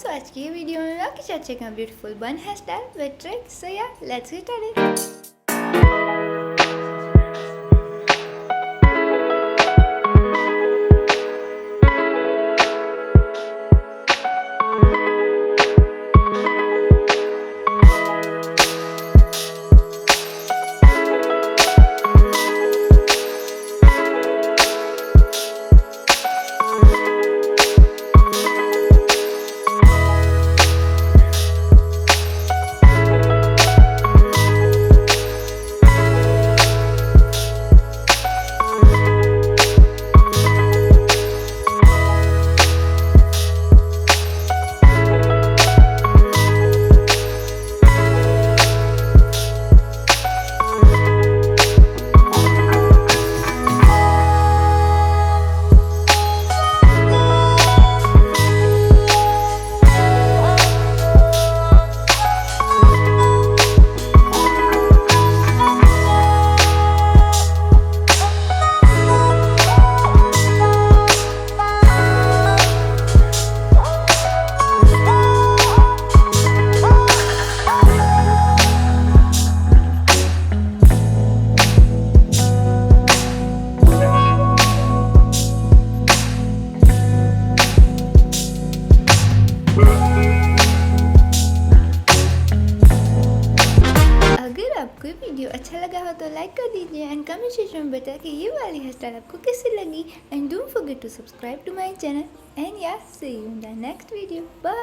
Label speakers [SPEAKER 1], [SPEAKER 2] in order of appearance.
[SPEAKER 1] सो आज की ये वीडियो में मैं आपके साथ check beautiful bun hair style with trick. So yeah let's get started. आपको ये वीडियो अच्छा लगा हो तो लाइक कर दीजिए एंड कमेंट सेक्शन में बताएं कि ये वाली हेयर स्टाइल आपको कैसी लगी. And don't forget to subscribe to my channel. And yeah see you in the next video. Bye.